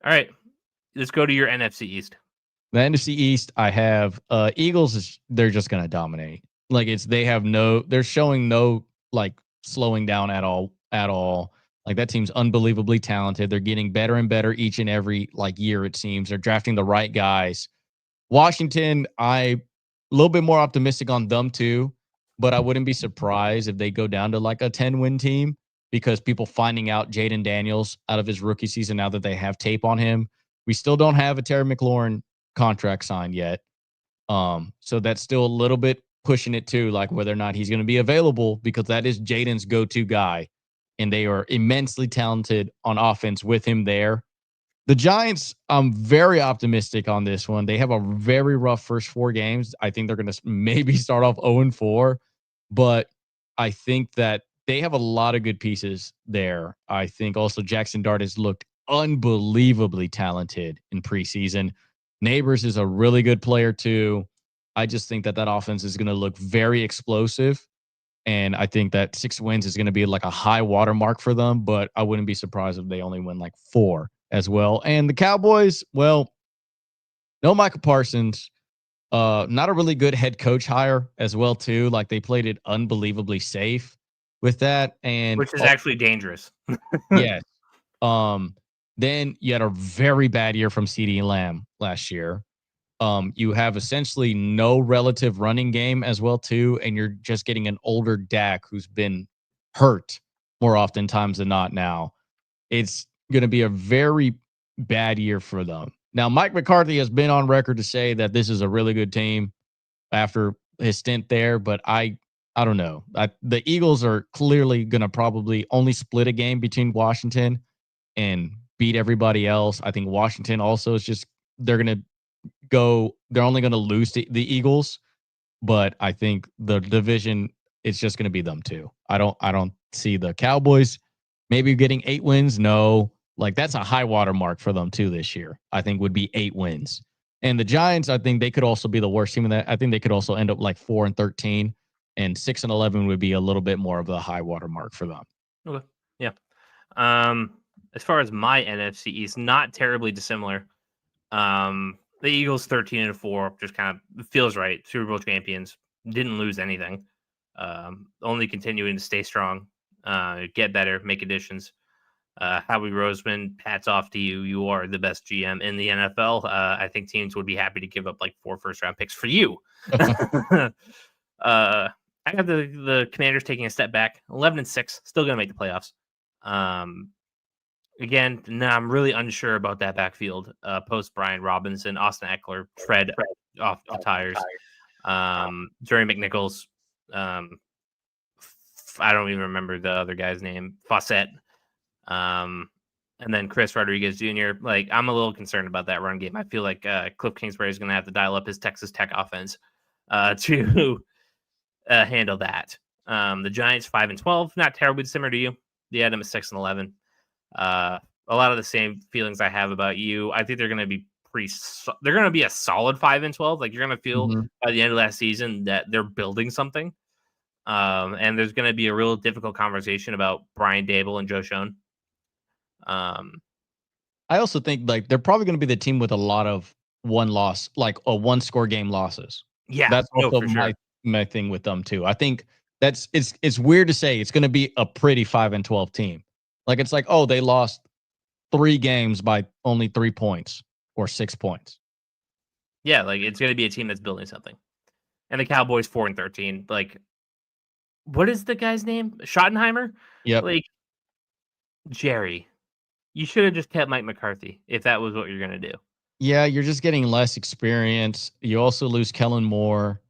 All right, let's go to your NFC East. The NFC East, I have Eagles. They're just going to dominate. Like they're showing no like slowing down at all. At all. Like that team's unbelievably talented. They're getting better and better each and every like year. It seems they're drafting the right guys. Washington, I a little bit more optimistic on them too, but I wouldn't be surprised if they go down to like a 10-win team because people finding out Jaden Daniels out of his rookie season now that they have tape on him. We still don't have a Terry McLaurin contract signed yet. So that's still a little bit pushing it too, like whether or not he's going to be available because that is Jaden's go-to guy, and they are immensely talented on offense with him there. The Giants, I'm very optimistic on this one. They have a very rough first 4 games. I think they're going to maybe start off 0-4, but I think that they have a lot of good pieces there. I think also Jackson Dart has looked unbelievably talented in preseason. Neighbors is a really good player too. I just think that offense is going to look very explosive. And I think that 6 wins is going to be like a high watermark for them, but I wouldn't be surprised if they only win like 4 as well. And the Cowboys, well, no Michael Parsons, not a really good head coach hire as well too. Like they played it unbelievably safe with that, and Which is actually dangerous. yes. Um, then you had a very bad year from CeeDee Lamb last year. You have essentially no relative running game as well too, and you're just getting an older Dak who's been hurt more oftentimes than not now. It's going to be a very bad year for them. Now, Mike McCarthy has been on record to say that this is a really good team after his stint there, but I don't know. The Eagles are clearly going to probably only split a game between Washington and beat everybody else. I think Washington also is just they're going to they're only going to lose to the Eagles, but I think the division it's just going to be them too. I don't see the Cowboys maybe getting 8 wins. No, like that's a high water mark for them too this year. I think would be 8 wins. And the Giants, I think they could also be the worst team in that. I think they could also end up like 4-13, and 6-11 would be a little bit more of the high water mark for them. Okay. Yeah. As far as my NFC East, not terribly dissimilar. The Eagles 13-4 just kind of feels right. Super Bowl champions, didn't lose anything. Only continuing to stay strong, get better, make additions. Howie Roseman, hats off to you. You are the best GM in the NFL. I think teams would be happy to give up like 4 first-round picks for you. I have the Commanders taking a step back, 11-6, still going to make the playoffs. Again, I'm really unsure about that backfield. Post Brian Robinson, Austin Eckler, tread off the tires. Jerry McNichols. I don't even remember the other guy's name. Fawcett. And then Chris Rodriguez Jr. Like, I'm a little concerned about that run game. I feel like Cliff Kingsbury is going to have to dial up his Texas Tech offense to handle that. The Giants 5-12, not terribly dissimilar to you. The Adam is 6-11. A lot of the same feelings I have about you. I think they're going to be they're going to be a solid 5-12. Like, you're going to feel by the end of last season that they're building something. And there's going to be a real difficult conversation about Brian Dable and Joe Schoen. I also think like they're probably going to be the team with a lot of one loss, like a 1-score game losses. Yeah, that's also my thing with them too. I think that's it's weird to say it's going to be a pretty 5-12 team. Like it's like, oh, they lost 3 games by only 3 points or 6 points. Yeah, like it's going to be a team that's building something. And the Cowboys 4-13. Like, what is the guy's name? Schottenheimer? Yeah. Like, Jerry, you should have just kept Mike McCarthy if that was what you're going to do. Yeah, you're just getting less experience. You also lose Kellen Moore,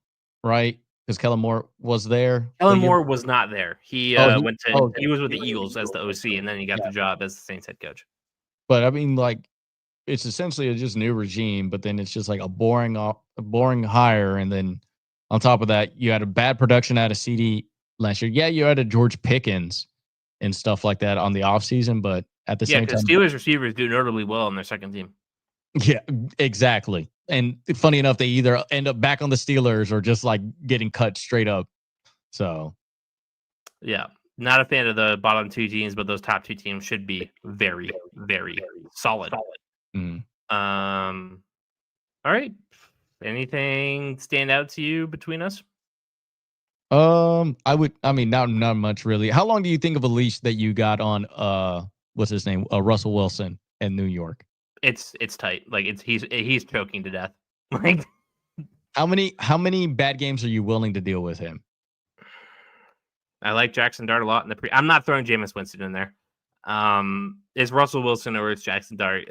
right? Because Kellen Moore was there. Kellen Moore was not there. He went to he was with the Eagles as the OC, and then he got the job as the Saints head coach. But I mean, like, it's essentially just new regime, but then it's just like a boring hire, and then on top of that, you had a bad production out of CD last year. Yeah, you had a George Pickens and stuff like that on the offseason, but at the same time, Steelers receivers do notably well on their second team. Yeah, exactly. And funny enough, they either end up back on the Steelers or just like getting cut straight up. So, yeah, not a fan of the bottom 2 teams, but those top 2 teams should be very, very solid. Mm. All right. Anything stand out to you between us? I mean, not much really. How long do you think of a leash that you got on what's his name? Russell Wilson in New York? It's tight. Like he's choking to death. Like how many bad games are you willing to deal with him? I like Jackson Dart a lot in the I'm not throwing Jameis Winston in there. It's Russell Wilson or it's Jackson Dart.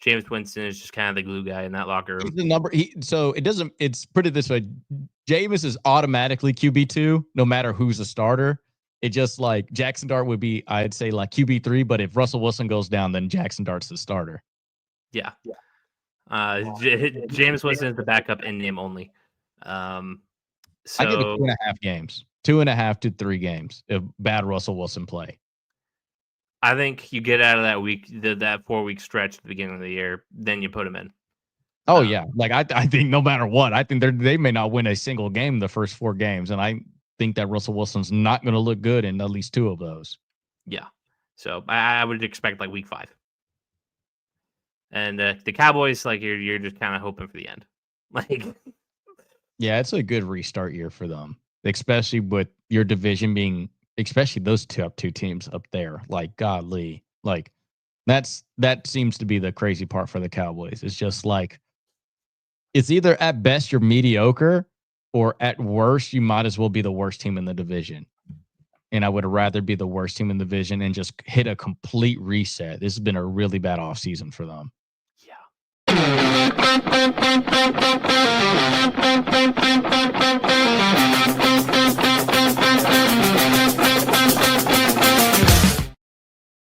Jameis Winston is just kind of the glue guy in that locker room. He's the number. So it doesn't. It's put it this way: Jameis is automatically QB2, no matter who's a starter. It just like Jackson Dart would be, I'd say, like QB3. But if Russell Wilson goes down, then Jackson Dart's the starter. Yeah. Jameis Winston is the backup in name only. So I give it 2.5 games, 2.5 to 3 games of bad Russell Wilson play. I think you get out of that week, that 4-week stretch at the beginning of the year, then you put him in. Oh yeah, like I think no matter what, I think they may not win a single game the first 4 games, and I think that Russell Wilson's not going to look good in at least 2 of those. Yeah, so I would expect like week 5, and the Cowboys, like you're just kind of hoping for the end, like. Yeah, it's a good restart year for them, especially with your division being, especially those top 2 teams up there. Like godly, like that seems to be the crazy part for the Cowboys. It's just like it's either at best you're mediocre, or at worst you might as well be the worst team in the division. And I would rather be the worst team in the division and just hit a complete reset. This has been a really bad offseason for them. Yeah.